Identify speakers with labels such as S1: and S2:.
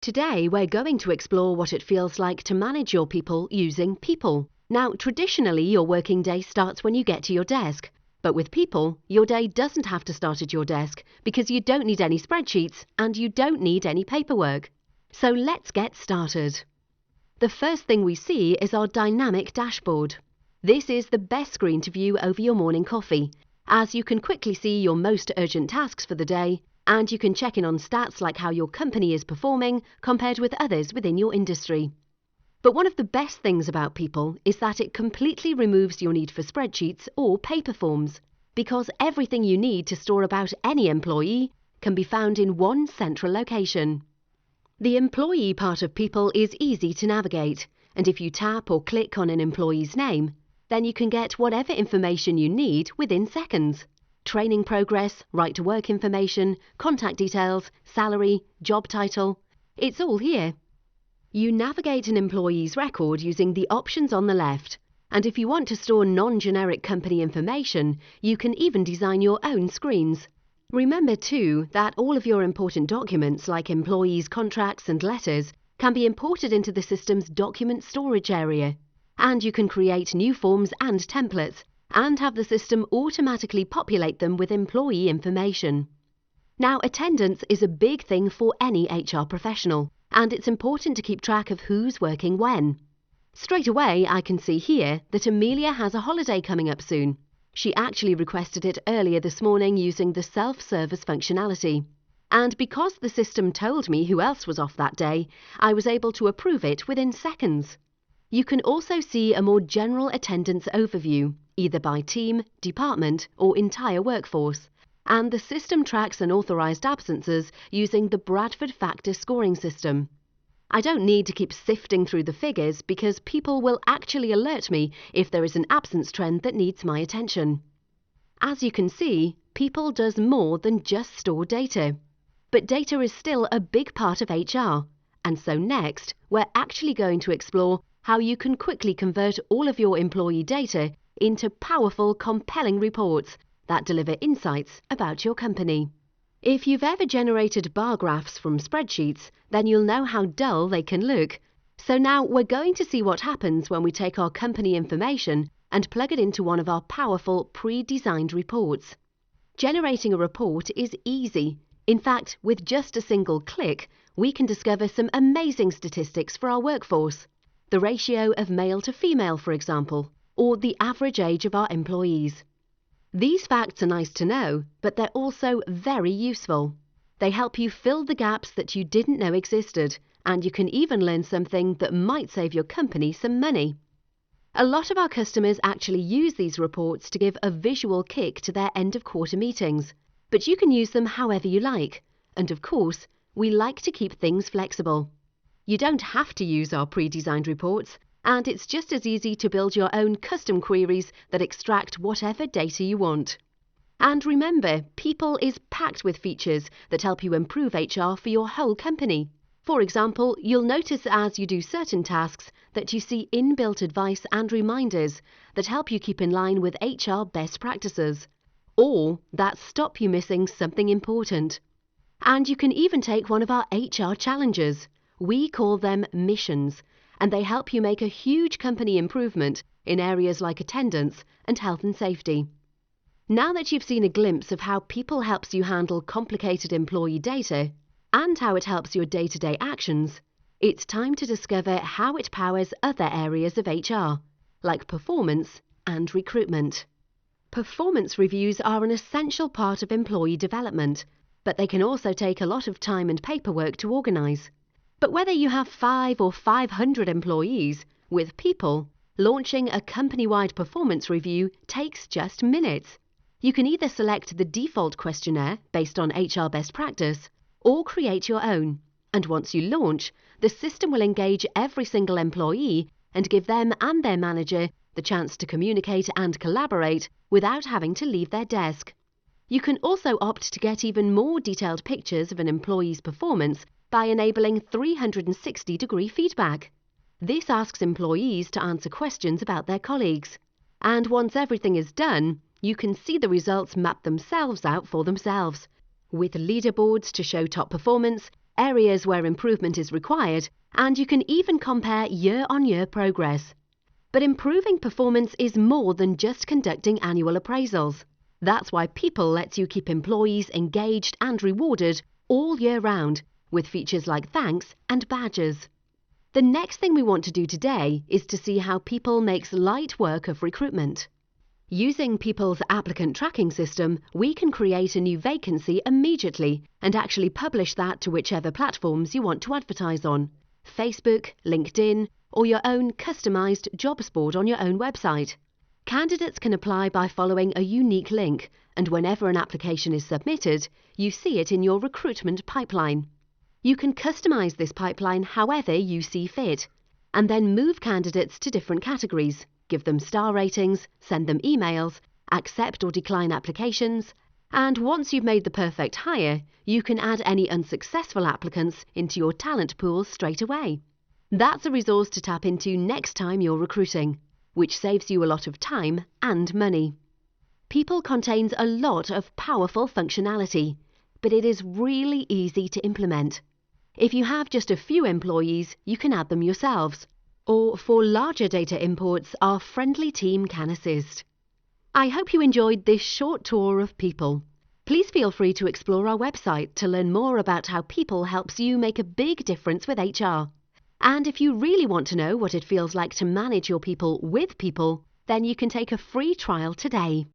S1: Today, we're going to explore what it feels like to manage your people using People. Now, traditionally, your working day starts when you get to your desk. But with People, your day doesn't have to start at your desk because you don't need any spreadsheets and you don't need any paperwork. So let's get started. The first thing we see is our dynamic dashboard. This is the best screen to view over your morning coffee, as you can quickly see your most urgent tasks for the day, and you can check in on stats like how your company is performing compared with others within your industry. But one of the best things about People is that it completely removes your need for spreadsheets or paper forms, because everything you need to store about any employee can be found in one central location. The employee part of People is easy to navigate, and if you tap or click on an employee's name, then you can get whatever information you need within seconds. Training progress, right to work information, contact details, salary, job title. It's all here. You navigate an employee's record using the options on the left, and if you want to store non-generic company information, you can even design your own screens. Remember too that all of your important documents like employees' contracts and letters can be imported into the system's document storage area, and you can create new forms and templates and have the system automatically populate them with employee information. Now, attendance is a big thing for any HR professional, and it's important to keep track of who's working when. Straight away, I can see here that Amelia has a holiday coming up soon. She actually requested it earlier this morning using the self-service functionality. And because the system told me who else was off that day, I was able to approve it within seconds. You can also see a more general attendance overview, either by team, department, or entire workforce. And the system tracks unauthorized absences using the Bradford Factor scoring system. I don't need to keep sifting through the figures because People will actually alert me if there is an absence trend that needs my attention. As you can see, People does more than just store data. But data is still a big part of HR, and so next, we're actually going to explore how you can quickly convert all of your employee data into powerful, compelling reports that deliver insights about your company. If you've ever generated bar graphs from spreadsheets, then you'll know how dull they can look. So now we're going to see what happens when we take our company information and plug it into one of our powerful pre-designed reports. Generating a report is easy. In fact, with just a single click, we can discover some amazing statistics for our workforce. The ratio of male to female, for example, or the average age of our employees. These facts are nice to know, but they're also very useful. They help you fill the gaps that you didn't know existed, and you can even learn something that might save your company some money. A lot of our customers actually use these reports to give a visual kick to their end-of-quarter meetings, but you can use them however you like. And of course, we like to keep things flexible. You don't have to use our pre-designed reports, and it's just as easy to build your own custom queries that extract whatever data you want. And remember, People is packed with features that help you improve HR for your whole company. For example, you'll notice as you do certain tasks that you see inbuilt advice and reminders that help you keep in line with HR best practices, or that stop you missing something important. And you can even take one of our HR challenges. We call them missions, and they help you make a huge company improvement in areas like attendance and health and safety. Now that you've seen a glimpse of how People helps you handle complicated employee data and how it helps your day-to-day actions, it's time to discover how it powers other areas of HR, like performance and recruitment. Performance reviews are an essential part of employee development, but they can also take a lot of time and paperwork to organize. But whether you have 5 or 500 employees, with People, launching a company-wide performance review takes just minutes. You can either select the default questionnaire based on HR best practice, or create your own. And once you launch, the system will engage every single employee and give them and their manager the chance to communicate and collaborate without having to leave their desk. You can also opt to get even more detailed pictures of an employee's performance by enabling 360-degree feedback. This asks employees to answer questions about their colleagues. And once everything is done, you can see the results map themselves out for themselves. With leaderboards to show top performance, areas where improvement is required, and you can even compare year-on-year progress. But improving performance is more than just conducting annual appraisals. That's why People lets you keep employees engaged and rewarded all year round, with features like thanks and badges. The next thing we want to do today is to see how People makes light work of recruitment. Using People's applicant tracking system, we can create a new vacancy immediately and actually publish that to whichever platforms you want to advertise on: Facebook, LinkedIn, or your own customized jobs board on your own website. Candidates can apply by following a unique link, and whenever an application is submitted, you see it in your recruitment pipeline. You can customize this pipeline however you see fit, and then move candidates to different categories, give them star ratings, send them emails, accept or decline applications, and once you've made the perfect hire, you can add any unsuccessful applicants into your talent pool straight away. That's a resource to tap into next time you're recruiting, which saves you a lot of time and money. People contains a lot of powerful functionality, but it is really easy to implement. If you have just a few employees, you can add them yourselves, or for larger data imports, our friendly team can assist. I hope you enjoyed this short tour of People. Please feel free to explore our website to learn more about how People helps you make a big difference with HR. And if you really want to know what it feels like to manage your people with People, then you can take a free trial today.